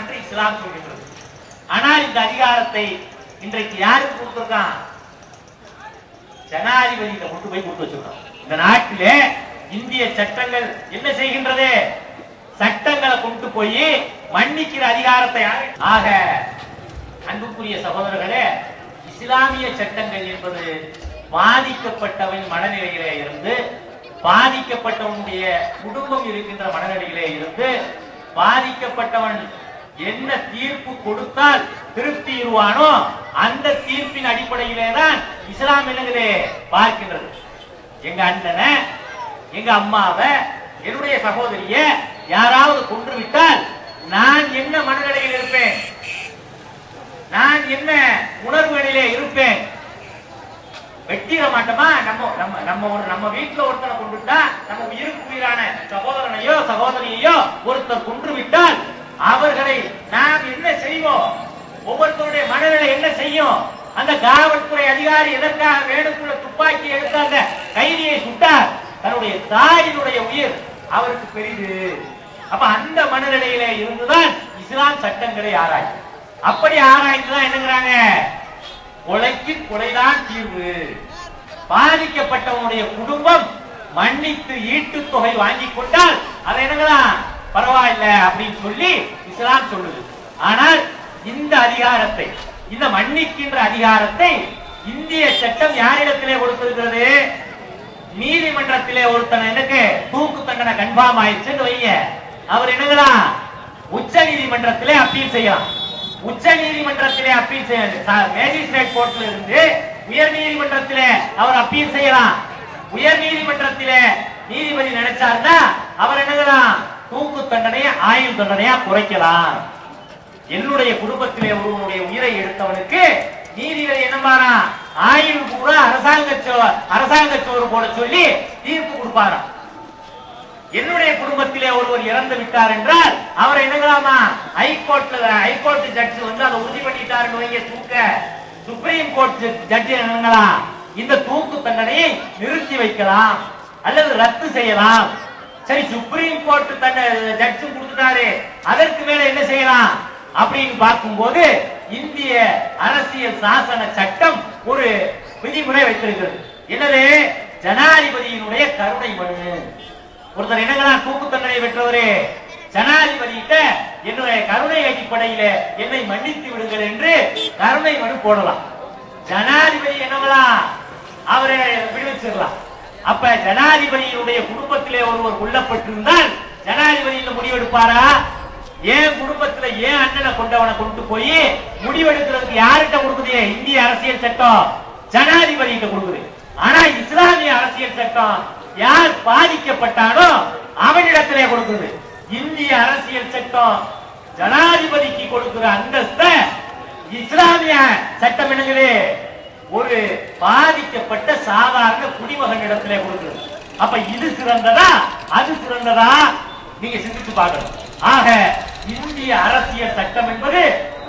என்று இஸ்லாம் சொல்கிறது. ஆனால் இந்த அதிகாரத்தை இன்றைக்கு யாருக்கு கொடுத்திருக்கான்? ஜனாதிபதியிட்ட கொண்டு போய் கொடுத்து வச்சிருக்கான். இந்த நாட்டிலே இந்திய சட்டங்கள் என்ன செய்கின்றது? சட்டங்களை கொண்டு போய் மன்னிக்கிற அதிகாரத்தை ஆக அன்புக்குரிய சகோதரர்களே, இஸ்லாமிய சட்டங்கள் என்பது பாதிக்கப்பட்டவன் மனநிலையிலே இருந்து, பாதிக்கப்பட்டவனுடைய குடும்பம் இருக்கின்ற மனநிலையிலே இருந்து, பாதிக்கப்பட்டவன் என்ன தீர்ப்பு கொடுத்தால் திருப்தி இருவானோ அந்த தீர்ப்பின் அடிப்படையிலே தான் இஸ்லாம் என்னங்களே பார்க்கின்றது. எங்க அண்ணனை, எங்க அம்மாவை, என்னுடைய சகோதரிய யாராவது கொன்று விட்டால் நான் என்ன மனநிலையில் இருப்பேன்? நான் என்ன உணர்வுகளிலே இருப்பேன்? வெட்டிட மாட்டோமா? நம்ம வீட்டுல ஒருத்தனை கொண்டுட்டா, நம்ம உயிருக்கு உயிரான சகோதரனையோ சகோதரியையோ ஒருத்தர் கொன்று விட்டால் அவர்களை நாம் என்ன செய்வோம்? ஒவ்வொருத்தருடைய மனநிலை என்ன செய்யும்? அந்த காவல்துறை அதிகாரி எதற்காக வேணுக்குள்ள துப்பாக்கி எடுத்த அந்த கைதியை சுட்டார்? தன்னுடைய தாயினுடைய உயிர் அவருக்கு பெரிது. அப்ப அந்த மனநிலையிலே இருந்துதான் இஸ்லாம் சட்டங்களை ஆராய்ச்சி. அப்படி ஆராய்ந்துதான் என்னங்கிறாங்க? கொலைக்கு கொலைதான் தீர்வு. பாதிக்கப்பட்டவனுடைய குடும்பம் மன்னித்து ஈட்டு தொகை வாங்கி கொண்டால் அதை என்னங்களா பரவாயில்ல அப்படின்னு சொல்லி இஸ்லாம் சொல்லுது. ஆனால் இந்த அதிகாரத்தை, இந்த மன்னிக்கின்ற அதிகாரத்தை இந்திய சட்டம் யாரிடத்திலே கொடுத்திருக்கிறது? நீதிமன்றத்திலே ஒருத்தன் எனக்கு தூக்கு தண்டனை கன்ஃபார்ம் ஆயிடுச்சுன்னு வைங்க, அவர் என்னங்களா உச்ச நீதிமன்றத்திலே அப்பீல் செய்யலாம். உச்ச நீதிமன்றத்திலே அப்பீல் செய்யலாம். மேஜிஸ்ட்ரேட் கோர்ட்ல இருந்து உயர் நீதிமன்றத்திலே அவர் அப்பீல் செய்யலாம். உயர் நீதிமன்றத்திலே நீதிபதி நினைச்சார்னா அவர் என்னங்களாம் தூக்கு தண்டனையை ஆயுள் தண்டனையா குறைக்கலாம். என்னுடைய குடும்பத்திலே ஒருவனுடைய உயிரை எடுத்தவனுக்கு நீதிபதி என்னமாறா ஆயுள் கூட அரசாங்க சோறு போட சொல்லி தீர்ப்பு கொடுப்பாராம். என்னுடைய குடும்பத்திலே ஒருவர் இறந்து விட்டார் என்றால் அவரை என்னங்களாமா ஹைகோர்ட் ஜட்ஜ் வந்து அதை உறுதி பண்ணிட்டாருன்னு வைங்க, தூக்க சுப்ரீம் கோர்ட் ஜட்ஜ் என்னங்களா இந்த தூக்கு தண்டனையை நிறுத்தி வைக்கலாம் அல்லது ரத்து செய்யலாம். சரி, சுப்ரீம் கோர்ட் ஜட்ஜ் கொடுத்துட்டாரு, அதற்கு மேல என்ன செய்யலாம் அப்படின்னு பார்க்கும்போது இந்திய அரசியல் சாசன சட்டம் ஒரு விதிமுறை வைத்திருக்கிறது. என்னது? ஜனாதிபதியினுடைய கருணை மனு. ஒருத்தர் என்னங்களா தூக்கு தண்டனை பெற்றவரே ஜனாதிபதியிட்ட என்னுடைய கருணை அடிப்படையில என்னை மன்னித்து விடுங்கள் என்று கருணை மனு போடலாம். ஜனாதிபதி என்னங்களா அவரை விடுவிச்சிடலாம். அப்ப ஜனாதிபதியினுடைய குடும்பத்திலே ஒருவர் கொல்லப்பட்டிருந்தால் ஜனாதிபதி இந்த முடிவெடுப்பாரா? ஏன் குடும்பத்துல ஏன் அண்ணனை கொண்டவனை கொண்டு போய் முடிவெடுக்கிறதுக்கு யார்கிட்ட கொடுக்குது? இந்திய அரசியல் சட்டம் ஜனாதிபதி கிட்ட கொடுக்குது. ஆனா இஸ்லாமிய அரசியல் சட்டம் யார் பாதிக்கப்பட்டானோ அவனிடத்திலே கொடுக்குது. இந்திய அரசியல் சட்டம் ஜனாதிபதிக்கு கொடுக்கிற அந்தஸ்த இஸ்லாமிய சட்டம் என்னது? ஒரு பாதிக்கப்பட்ட சாதாரண குடிமகனிடத்திலே கொடுக்குது. அப்ப இது சிறந்ததா அது சிறந்ததா? நீங்க சிந்திச்சு பார்க்கணும். ஆக இந்திய அரசியல் சட்டம் என்பது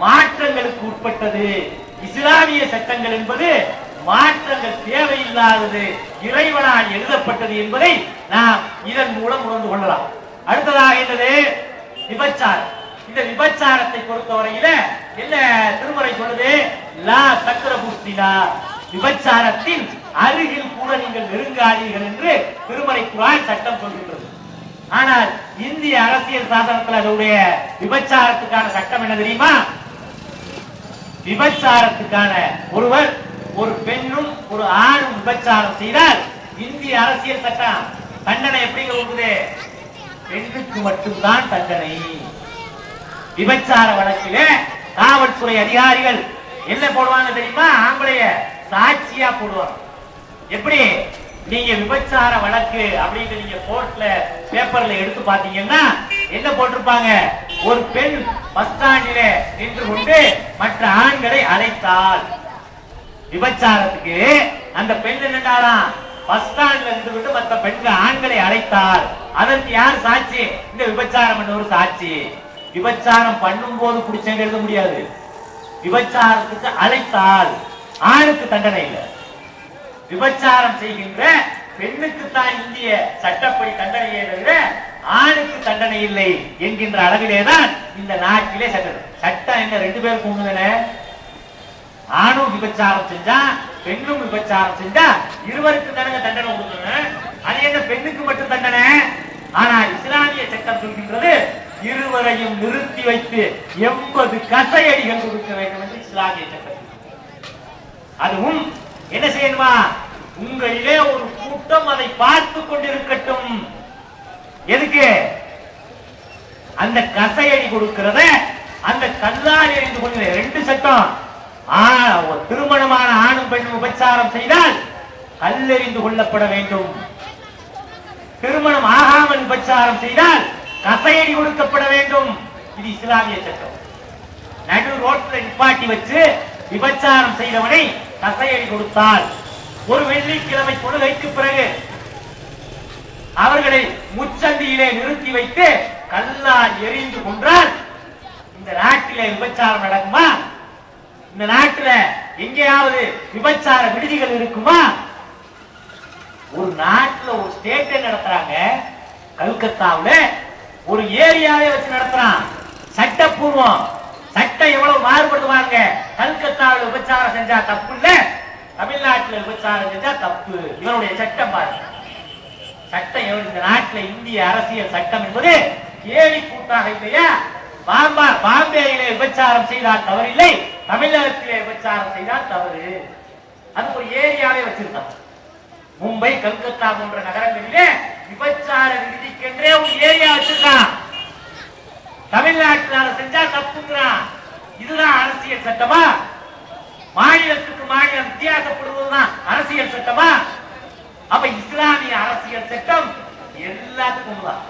மாற்றங்களுக்கு உட்பட்டது. இஸ்லாமிய சட்டங்கள் என்பது மாற்றங்கள் தேவையில்லாதது, இறைவனால் எழுதப்பட்டது என்பதை நாம் இதன் மூலம் உணர்ந்து கொள்ளலாம். அடுத்ததாக என்னது? விபச்சாரம். இந்த விபச்சாரத்தை பொறுத்தவரையில என்ன திருமறை சொல்லுது? லா தக்ரபுஸ்தினா, விபச்சாரத்தின் அருகில் கூட நீங்கள் நெருங்காதீர்கள் என்று திருமறை குர்ஆன் சட்டம் சொல்கின்றது. ஆனால் இந்திய அரசியல் சாசனத்தில் அதனுடைய விபச்சாரத்துக்கான சட்டம் என்ன தெரியுமா? விபச்சாரத்துக்கான ஒருவர் ஒரு பெண்ணும் ஒரு ஆணும் விபச்சாரம் செய்தால் இந்திய அரசியல் சட்டம் தண்டனை எப்படி கொடுக்குது? பெண்ணுக்கு மட்டும்தான் தண்டனை. விபச்சார வழக்கிலே காவல்துறை அதிகாரிகள் என்ன போடுவாங்க தெரியுமா? ஆம்பளைய சாட்சியா போடுவாங்க. எப்படி? நீங்க விபச்சார வழக்கு அப்படின்னு நீங்க கோர்ட்ல பேப்பர்ல எடுத்து பாத்தீங்கன்னா என்ன போட்டிருப்பாங்க? ஒரு பெண் பஸ் ஸ்டாண்டில நின்று கொண்டு மற்ற ஆண்களை அழைத்தால், விபச்சாரத்துக்கு அந்த பெண் என்னடாராம் பஸ் ஸ்டாண்ட்ல இருந்து மற்ற பெண்கள் ஆண்களை அழைத்தால் அதற்கு யார் சாட்சி? இந்த விபச்சாரம் பண்ண ஒரு சாட்சி. விபச்சாரம் பண்ணும் போது குடிச்சங்க எழுத முடியாது. விபச்சாரத்துக்கு அழைத்தால் ஆணுக்கு தண்டனை இல்லை. விபச்சாரம் செய்கின்ற பெண்ணுக்கு தான் இந்திய சட்டப்படி தண்டனையே தவிர ஆணுக்கு தண்டனை இல்லை என்கின்ற அளவிலேதான் இந்த நாட்டிலே சட்டம் என்ன 2 பேருக்கு ஒண்ணுதானே? ஆணும் விபச்சாரம் செஞ்சா பெண்ணும் விபச்சாரம் செஞ்சா இருவருக்கு தானங்க தண்டனை கொடுக்கணும். அது என்ன பெண்ணுக்கு மட்டும் தண்டனை? ஆனா இஸ்லாமிய சட்டம் சொல்கின்றது இருவரையும் நிறுத்தி வைத்து 80 கசையடிகள் கொடுக்க வேண்டும் என்று இஸ்லாமிய சட்டம். அதுவும் என்ன செய்யணுமா? உங்களிலே ஒரு கூட்டம் அதை பார்த்து கொண்டிருக்கட்டும். எதுக்கு? அந்த கசையடி கொடுக்கிறத அந்த கல்லால் எறிந்து கொள்கிற 2 சட்டம். திருமணமான ஆணும் பெண்ணும் விபச்சாரம் செய்தால் கல்லெறிந்து கொள்ளப்பட வேண்டும். திருமணம் ஆகாமல் விபச்சாரம் செய்தால் கசையடி கொடுக்கப்பட வேண்டும். இது இஸ்லாமிய சட்டம். நடு ரோட்ல நிப்பாட்டி வச்சு விபச்சாரம் செய்தவனை கசையடி கொடுத்தால் ஒரு வெள்ளிக்கிழமை தொழுகைக்கு பிறகு அவர்களை முச்சந்தியிலே நிறுத்தி வைத்து கல்லால் எறிந்து கொன்றால் இந்த நாட்டிலே விபச்சாரம் நடக்குமா? இந்த நாட்டில எங்கேயாவது விபச்சார விடுதிகள் இருக்குமா? ஒரு நாட்டில் ஒரு ஸ்டேட்டை நடத்துறாங்க. கல்கத்தாவுல ஒரு ஏரியாவை வச்சு நடத்துறான். சட்டப்பூர்வம் சட்டம் எவ்வளவு மாறுபடுவாங்க. கல்கத்தாவில் விபச்சாரம் செஞ்சா தப்பு இல்ல, தமிழ்நாட்டில் விபச்சாரம் செஞ்சா தப்பு. இவருடைய சட்டம் பாருங்க. சட்டம் இந்த நாட்டில் இந்திய அரசியல் சட்டம் என்பது கேலி கூட்டாக இல்லையா? பாம்பேயிலே விபச்சாரம் செய்தால் தவறில்லை, தமிழகத்திலே விபச்சாரம் செய்தால் தவறு. அது ஒரு ஏரியாவே வச்சிருக்காங்க. மும்பை, கல்கத்தா போன்ற நகரங்களிலே விபச்சார விடுதிக்கென்றே ஒரு ஏரியா வச்சிருக்கான். தமிழ்நாட்டில் செஞ்சா தப்புங்கிறான். இதுதான் அரசியல் சட்டமா? மாநிலத்துக்கு மாநிலம் வித்தியாசப்படுவதுதான் அரசியல் சட்டமா? அப்ப இஸ்லாமிய அரசியல் சட்டம் எல்லாத்துக்கும் தான்.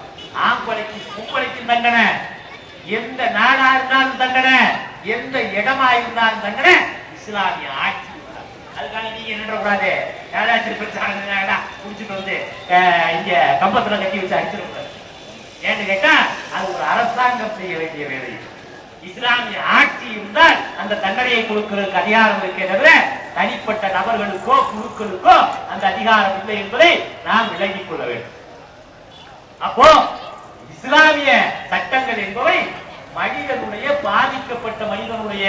ஆம்பளைக்கு பொம்பளைக்கு தண்டனை, எந்த நாடா இருந்தாலும் தண்டனை, எந்த இடமா இருந்தாலும் தண்டனை. இஸ்லாமிய ஆட்சி. அதுக்காக நீங்க என்ன கூடாது, யாராச்சும் குடிச்சிட்டு வந்து இங்க கம்பத்துல கட்டி வச்சு அடிச்சிடக்கூடாது. ஏன்னு கேட்டா அது ஒரு அரசாங்கம் செய்ய வேண்டிய வேலை. இஸ்லாமிய ஆட்சி இருந்தால் அந்த தண்டனையை கொடுக்கிறதுக்கு அதிகாரம் இருக்கே தவிர தனிப்பட்ட நபர்களுக்கோ குழுக்களுக்கோ அந்த அதிகாரம் இல்லை என்பதை நாம் விளங்கிக் கொள்ள வேண்டும். அப்போ இஸ்லாமிய சட்டங்கள் என்பவை மனிதனுடைய பாதிக்கப்பட்ட மனிதனுடைய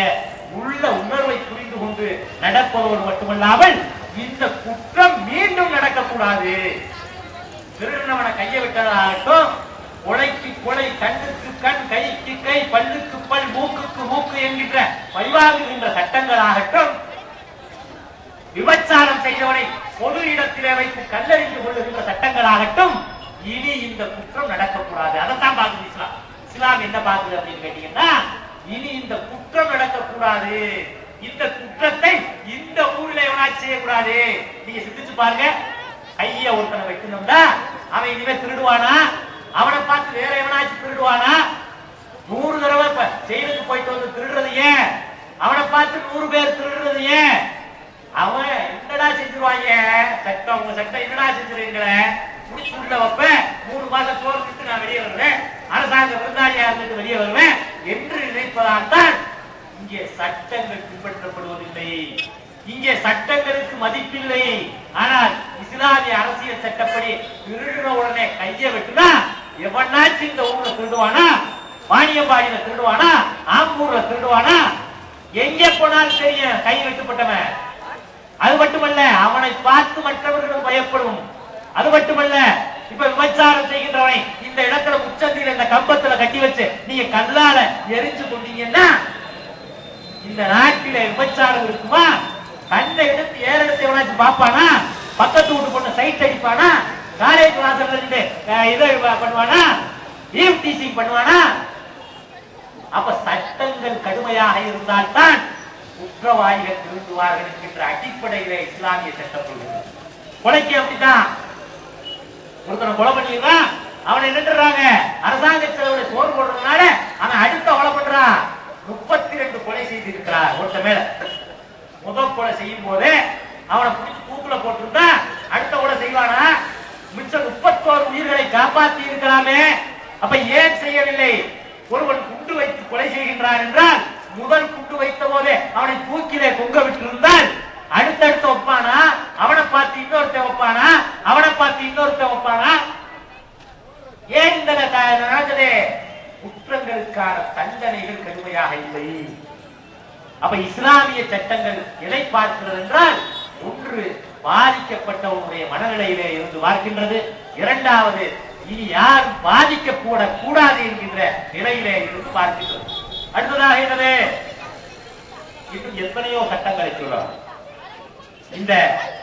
உள்ள உணர்வை புரிந்து கொண்டு நடப்பதோடு மட்டுமல்லாமல் இந்த குற்றம் மீண்டும் நடக்கக்கூடாது. திருநவனை கையை விட்டதாகட்டும், கொலைக்கு கொலை, கண்ணுக்கு கண், கைக்கு கை, பல்லுக்கு பல், மூக்குக்கு மூக்கு என்கின்ற பழிவாங்குகின்ற சட்டங்களாகட்டும், விபச்சாரம் செய்தவனை பொது இடத்திலே வைத்து கல்லறிந்து கொள்ளுகின்ற சட்டங்களாகட்டும், இனி இந்த குற்றம் நடக்கக்கூடாது. அதைத்தான் பார்க்குது இஸ்லாம். இஸ்லாம் என்ன பார்க்குது அப்படின்னு கேட்டீங்கன்னா, இனி இந்த குற்றம் நடக்கக்கூடாது. இந்த குற்றத்தை இந்த ஊரில் எவனாச்சும் செய்யக்கூடாது. நீங்க சிந்திச்சு பாருங்க. கைய ஒருத்தனை வைக்கணும்னா அவன் இனிமே திருடுவானா? அவனை பார்த்து வேற எவனாச்சும் திருடுவானா? 100 தடவை செயலுக்கு போயிட்டு வந்து திருடுறது ஏன்? அவனை பார்த்து 100 பேர் திருடுறது ஏன்? அவன் என்னடா செஞ்சிருவாங்க? சட்டம், உங்க சட்டம் என்னடா செஞ்சிருக்கீங்களே? உள்ள வைப்ப 3 மாசம் சோறு விட்டு நான் வெளியே வருவேன், அரசாங்க விருந்தாளியா இருந்துட்டு வெளியே வருவேன் என்று நினைப்பதால் தான் இங்கே சட்டங்கள் பின்பற்றப்படுவதில்லை. இங்கே சட்டங்களுக்கு மதிப்பில்லை. ஆனால் இஸ்லாமிய அரசியல் சட்டப்படி திருடுன உடனே கைய வெட்டுனா எவனாச்சும் இந்த ஊர்ல திருடுவானா? வாணியம்பாடியில திருடுவானா? ஆம்பூர்ல திருடுவானா? எங்க போனாலும் தெரியும் கை வெட்டுப்பட்டவன். அது மட்டுமல்ல, அவனை பார்த்து மற்றவர்களும் பயப்படும். அது மட்டுமல்ல, இப்ப விபச்சாரம் செய்கின்றவனை இந்த இடத்துல உச்சந்தில இந்த கம்பத்துல கட்டி வச்சு நீங்க கல்லால எரிஞ்சு கொண்டீங்கன்னா இந்த நாட்டில விபச்சாரம் இருக்குமா? தன்னை எடுத்து ஏற எடுத்து எவனாச்சும் பாப்பானா? பக்கத்து வீட்டு பொண்ணு சைட் அடிப்பானா? காலேஜ் வாசல்ல இருந்து இதை பண்ணுவானா? ஈவ் டீசிங் பண்ணுவானா? அப்ப சட்டங்கள் கடுமையாக இருந்தால்தான் குற்றவாளிகள் திருந்துவார்கள் என்கின்ற அடிப்படையில இஸ்லாமிய சட்டம் சொல்லுது. கொலைக்கு அப்படித்தான். ஒருத்தனை கொலை பண்ணிடுறான், அவனை நின்றுறாங்க. அரசாங்க செலவுல சோறு போடுறதுனால அவன் அடுத்த கொலை பண்றான். 32 கொலை செய்திருக்கிறார் ஒருத்த மேல. முதல் கொலை செய்யும் போது அவனை பிடிச்சி தூக்குல போட்டிருந்தா அடுத்த கொலை செய்வானா? மிச்சம் 31 உயிர்களை காப்பாற்றி இருக்கலாமே. அப்ப ஏன் செய்யவில்லை? ஒருவன் குண்டு வைத்து கொலை செய்கின்றான் என்றால் முதல் குண்டு வைத்த போதே அவனை தூக்கிலே தொங்க விட்டிருந்தால் அடுத்தடுத்த வைப்பானா? அவனை பார்த்து இன்னொருத்த வைப்பானா? அவனை பார்த்து இன்னொருத்த வைப்பானா? ஏன் இந்த நடக்குது? குற்றங்களுக்கான தண்டனைகள் கடுமையாக இல்லை. அப்ப இஸ்லாமிய சட்டங்கள் எதை பார்க்கிறது என்றால், ஒன்று பாதிக்கப்பட்டவனுடைய மனநிலையிலே இருந்து பார்க்கின்றது, இரண்டாவது இனி யாரும் பாதிக்கப்படக்கூடாது என்கின்ற நிலையிலே இருந்து பார்க்கின்றது. அடுத்ததாக என்னது, இன்னும் எத்தனையோ சட்டங்களை சொல்லலாம். இந்த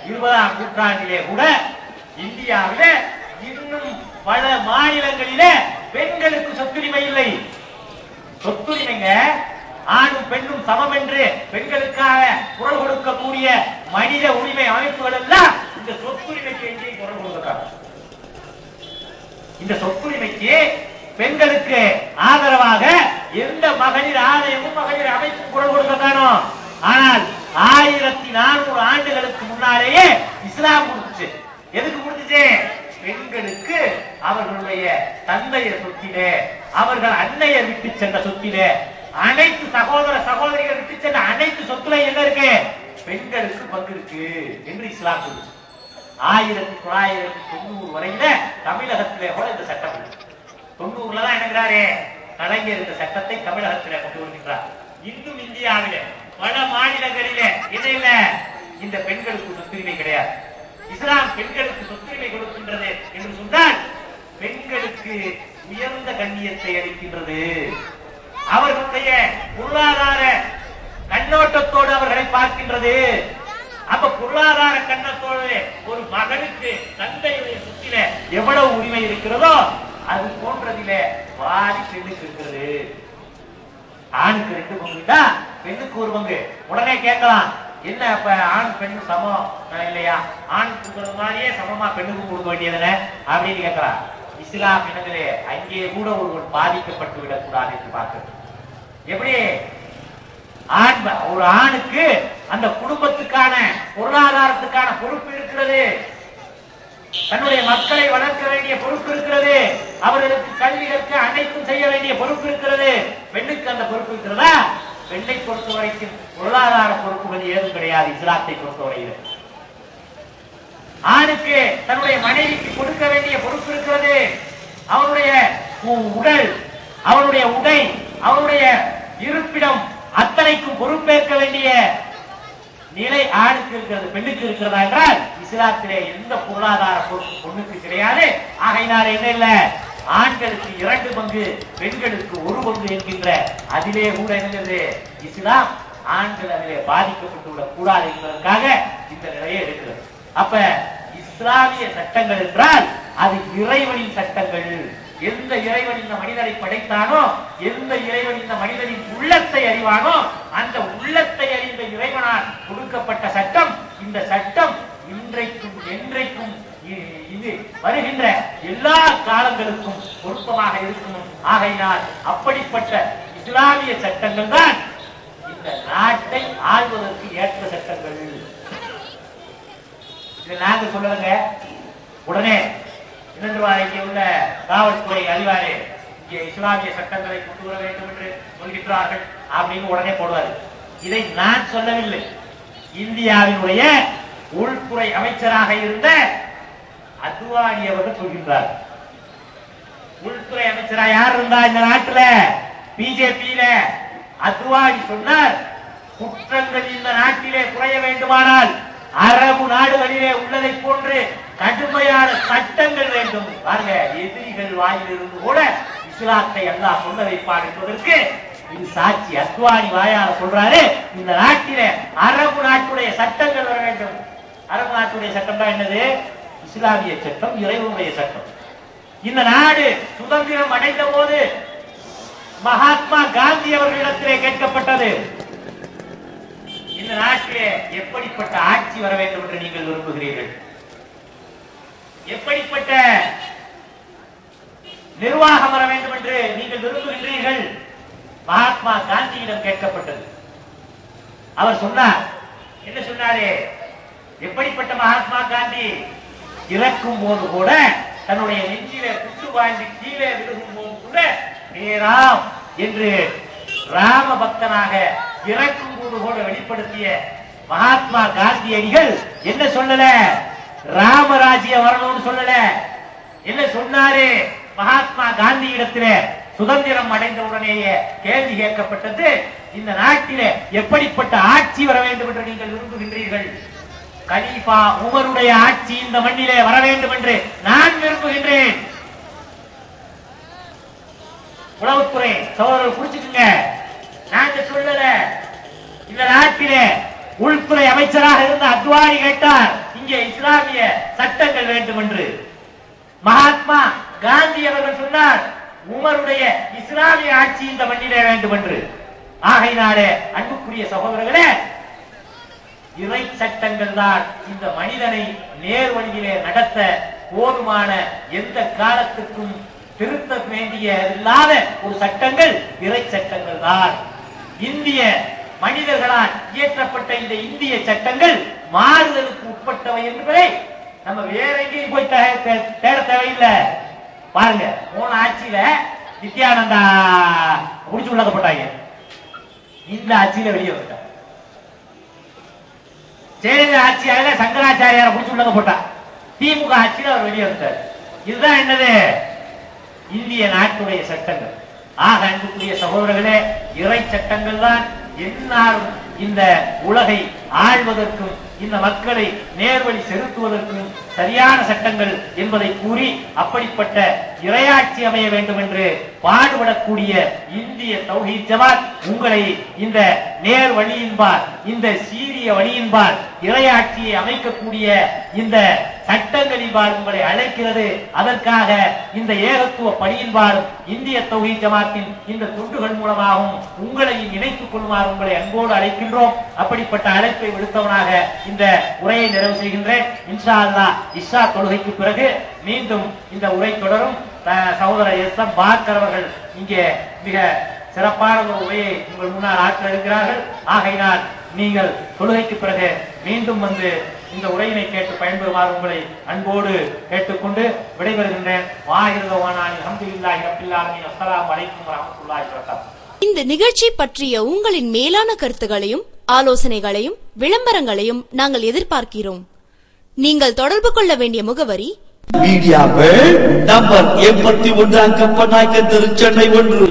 20ஆம் நூற்றாண்டிலே கூட இந்தியாவிலே இன்னும் பல மாநிலங்களிலே பெண்களுக்கு சொத்துரிமை இல்லை. சொத்துரிமைங்க ஆணும் பெண்ணும் சமம் என்று பெண்களுக்காக குரல் கொடுக்கக்கூடிய மனித உரிமை அமைப்புகள் எல்லாம் இந்த சொத்துரிமைக்கு எங்கேயும் குரல் கொடுக்கிறாங்க. இந்த சொத்துரிமைக்கு பெண்களுக்கு ஆதரவாக எந்த மகளிர் ஆலயமும் மகளிர் அமைப்பும் குரல் கொடுக்கத்தானோ. ஆனால் 1400 ஆண்டுகளுக்கு முன்னாலேயே இஸ்லாம் கொடுத்துச்சு. எதுக்கு கொடுத்துச்சு? பெண்களுக்கு அவர்களுடைய தந்தைய சொத்திலே, அவர்கள் அன்னையர் விட்டு சென்ற சொத்திலே, அனைத்து சகோதர சகோதரிகள் விட்டு சென்ற அனைத்து சொத்துல என்ன இருக்கு? பெண்களுக்கு பங்கு இருக்கு என்று இஸ்லாம் சொல்லுச்சு. 1990 வரையில தமிழகத்திலே கூட இந்த சட்டம் 90ல தான் என்னங்கிறாரு கலைஞர் இந்த சட்டத்தை தமிழகத்திலே கொண்டு வருகின்றார். இன்னும் இந்தியாவிலே பல மாநிலங்களிலே இடையில இந்த பெண்களுக்கு சொத்துரிமை கிடையாது. இஸ்லாம் பெண்களுக்கு சொத்துரிமை கொடுக்கின்றது என்று சொன்னால் பெண்களுக்கு உயர்ந்த கண்ணியத்தை அளிக்கின்றது. அவர்களுடைய பொருளாதார கண்ணோட்டத்தோடு அவர்களை பார்க்கின்றது. அப்ப பொருளாதார கண்ணத்தோடு ஒரு மகனுக்கு தந்தையுடைய சொத்தில எவ்வளவு உரிமை இருக்கிறதோ அது போன்றதிலே வாரி பெண்ணுக்கு இருக்கிறது. ஆணுக்கு 2 பங்குண்டா பெண்ணுக்கு 1 பங்கு. உடனே கேட்கலாம், என்ன அப்ப ஆண் பெண் சமம் இல்லையா? ஆண் கொடுக்கறது மாதிரியே சமமா பெண்ணுக்கு கொடுக்க வேண்டியதுன்னு அப்படின்னு கேட்கலாம். இஸ்லாம் இனங்களே அங்கே கூட ஒருவன் பாதிக்கப்பட்டு விடக்கூடாது என்று பார்க்கிறது. எப்படி ஒரு ஆணுக்கு அந்த குடும்பத்துக்கான பொருளாதாரத்துக்கான பொறுப்பு இருக்கிறது, தன்னுடைய மக்களை வளர்க்க வேண்டிய பொறுப்பு இருக்கிறது, அவர்களுக்கு கல்வி கற்க அனைத்தும் செய்ய வேண்டிய பொறுப்பு இருக்கிறது. பெண்ணுக்கு அந்த பொறுப்பு இருக்கிறதா? பெண்ணை பொறுத்த வரைக்கும் பொருளாதார பொறுப்புகள் ஏதும் கிடையாது. இஸ்லாத்தை பொறுத்தவரையில் ஆணுக்கு தன்னுடைய மனைவிக்கு கொடுக்க வேண்டிய பொறுப்பு இருக்கிறது. அவனுடைய உடல், அவனுடைய உடை, அவனுடைய இருப்பிடம் அத்தனைக்கும் பொறுப்பேற்க வேண்டிய நிலை ஆணுக்கு இருக்கிறது. பெண்ணுக்கு இருக்கிறதா என்றால் இஸ்லாத்திலே எந்த பொருளாதார பொறுப்பு பொண்ணுக்கு கிடையாது. ஆகையினால என்ன இல்ல, ஆண்களுக்கு 2 பங்கு, பெண்களுக்கு 1 பங்கு என்கின்ற அதிலே கூட என்னது இஸ்லாம் ஆண்கள் அதிலே பாதிக்கப்பட்டு விடக் கூடாது என்பதற்காக இந்த நிலையை இருக்கிறது. அப்ப இஸ்லாமிய சட்டங்கள் என்றால் அது இறைவனின் சட்டங்கள். எந்த இறைவன் இந்த மனிதரை படைத்தானோ, எந்த இறைவன் இந்த மனிதனின் உள்ளத்தை அறிவானோ, அந்த உள்ளத்தை அறிந்த இறைவனால் கொடுக்கப்பட்ட சட்டம். இந்த சட்டம் இன்றைக்கும் என்றைக்கும் இது வருகின்ற எல்லா காலங்களுக்கும் பொருத்தமாக இருக்கும். ஆகையினால் அப்படிப்பட்ட இஸ்லாமிய சட்டங்கள் தான் இந்த நாட்டை ஆள்வதற்கு ஏற்ற சட்டங்கள். இதை நாங்க சொல்லுங்க, உடனே இங்கே உள்ள காவல்துறை அறிவாரே இங்கே இஸ்லாமிய சட்டங்களை கொண்டு வர வேண்டும் என்று சொல்கின்றார்கள் அப்படின்னு உடனே போடுவார். இதை நான் சொல்லவில்லை, இந்தியாவினுடைய உள்துறை அமைச்சராக இருந்த அத்வானி அவர்கள் சொல்கின்றார். உள்துறை அமைச்சரா யார் இருந்தா இந்த நாட்டுல? பிஜேபியில அத்வானி சொன்னார், குற்றங்கள் இந்த நாட்டிலே குறைய வேண்டுமானால் அரபு நாடுகளிலே உள்ளதை போன்று கடுமையான சட்டங்கள் வேண்டும். பாருங்க, எதிரிகள் வாயிலிருந்து கூட இஸ்லாத்தை அல்லாஹ் சொல்ல வைப்பார் என்பதற்கு இது சாட்சி. அத்வானி வாயால சொல்றாரு, இந்த நாட்டிலே அரபு நாட்டுடைய சட்டங்கள் வர வேண்டும். அரபு நாட்டுடைய சட்டம் தான் என்னது? இஸ்லாமிய சட்டம், இறைவனுடைய சட்டம். இந்த நாடு சுதந்திரம் அடைந்த போது மகாத்மா காந்தி அவர்களிடத்திலே கேட்கப்பட்டது, இந்த நாட்டிலே எப்படிப்பட்ட ஆட்சி வர வேண்டும் என்று நீங்கள் விரும்புகிறீர்கள், எப்படிப்பட்ட நிர்வாகம் வர வேண்டும் என்று நீங்கள் விரும்புகின்றீர்கள்? மகாத்மா காந்தியிடம் கேட்கப்பட்டது. அவர் சொன்னார், என்ன சொன்னாரு? எப்படிப்பட்ட மகாத்மா காந்தி? இறக்கும் போது கூட தன்னுடைய நெஞ்சிலே குண்டு வாங்கி கீழே விழுகும் போது கூட நேராம் என்று ராம பக்தனாக இறக்கும் போது கூட வெளிப்படுத்திய மகாத்மா காந்தியடிகள் என்ன சொல்லல? ராமராஜ்யம் வரணும்னு சொல்லல. என்ன சொன்னாரு? மகாத்மா காந்தி இடத்துல சுதந்திரம் அடைந்தவுடனேயே கேள்வி கேட்கப்பட்டது, இந்த நாட்டிலே எப்படிப்பட்ட ஆட்சி வர வேண்டும் என்று நீங்கள் விரும்புகின்றீர்கள்? கலீஃபா உமருடைய ஆட்சி இந்த மண்ணிலே வர வேண்டும் என்று நான் விரும்புகின்றேன். உளவுத்துறை சகோதரர்கள் குறிச்சுக்குங்க, நாங்க சொல்லல. இந்த நாட்டிலே உள்துறை அமைச்சராக இருந்த அத்வானி கேட்டார், இங்கே இஸ்லாமிய சட்டங்கள் வேண்டும் என்று. மகாத்மா காந்தி அவர்கள் சொன்னார், உமருடைய இஸ்லாமிய ஆட்சி இந்த மண்ணிலே வேண்டும் என்று. ஆகையினாலே அன்புக்குரிய சகோதரர்களே, இறை சட்டங்கள் தான் இந்த மனிதனை நேர்வழியிலே நடத்த போதுமான, எந்த காலத்துக்கும் திருத்த வேண்டிய இல்லாத ஒரு சட்டங்கள் இறை சட்டங்கள் தான். இந்திய மனிதர்களால் இயற்றப்பட்ட இந்த இந்திய சட்டங்கள் மாறுதலுக்கு உட்பட்டவை என்பதை நம்ம வேற எங்கேயும் போய் தேட தேவையில்லை. பாருங்க, போன ஆட்சியில நித்யானந்தா முடிச்சு உள்ளக்கப்பட்டாங்க, இந்த ஆட்சியில வெளியே வந்துட்டாங்க. ஜெயலலிதா ஆட்சியால சங்கராச்சாரியார முடிச்சு உள்ளக போட்டா, திமுக ஆட்சியில் அவர் வெளியே வந்துட்டார். இதுதான் என்னது? இந்திய நாட்டுடைய சட்டங்கள். ஆக அன்புக்குரிய சகோதரர்களே, இறை சட்டங்கள் தான் எந்நாளும் இந்த உலகை ஆழ்வதற்கும் இந்த மக்களை நேர்வழி செலுத்துவதற்கும் சரியான சட்டங்கள் என்பதை கூறி, அப்படிப்பட்ட இறையாட்சி அமைய வேண்டும் என்று பாடுபடக்கூடிய இந்திய தௌஹீத் ஜமாத் உங்களை இந்த நேர் வழியின்பால், இந்த சீரிய வழியின்பால், இறையாட்சியை அமைக்கக்கூடிய இந்த சட்டங்களின்பால் உங்களை அழைக்கிறது. அதற்காக இந்த ஏகத்துவ பணியின்பால் இந்திய தௌஹீத் ஜமாத்தின் இந்த தொண்டுகள் மூலமாகவும் உங்களை இணைத்துக் கொள்ளுமாறு உங்களை அன்போடு அழைக்கின்றோம். அப்படிப்பட்ட அழைப்பை விடுத்தவனாக இந்த உரையை நிறைவு செய்கின்றேன். இன்ஷா அல்லாஹ் இஷா தொழுகைக்கு பிறகு மீண்டும் இந்த உரை தொடரும். சகோதரர் எஸ்.எம். பாக்கர் அவர்கள் இங்கே மிக சிறப்பான ஒரு உரையை உங்கள் முன்னால் ஆற்ற இருக்கிறார்கள். ஆகையினால் நீங்கள் தொழுகைக்கு பிறகு மீண்டும் வந்து இந்த உரையினை கேட்டு பயன்பெறுமாறு உங்களை அன்போடு கேட்டுக்கொண்டு விடைபெறுகின்றேன். அல்ஹம்துலில்லாஹி ரப்பில் ஆலமீன். அஸ்ஸலாமு அலைக்கும் வரஹ்மத்துல்லாஹி வபரகாத்துஹு. இந்த நிகழ்ச்சி பற்றிய உங்களின் மேலான கருத்துகளையும் ஆலோசனைகளையும் விளம்பரங்களையும் நாங்கள் எதிர்பார்க்கிறோம். நீங்கள் தொடர்பு கொள்ள வேண்டிய முகவரி மீடியா வேர்ல்ட் நம்பர் 81 அங்கப்பநாயக்கன் தெரு, சென்னை 1.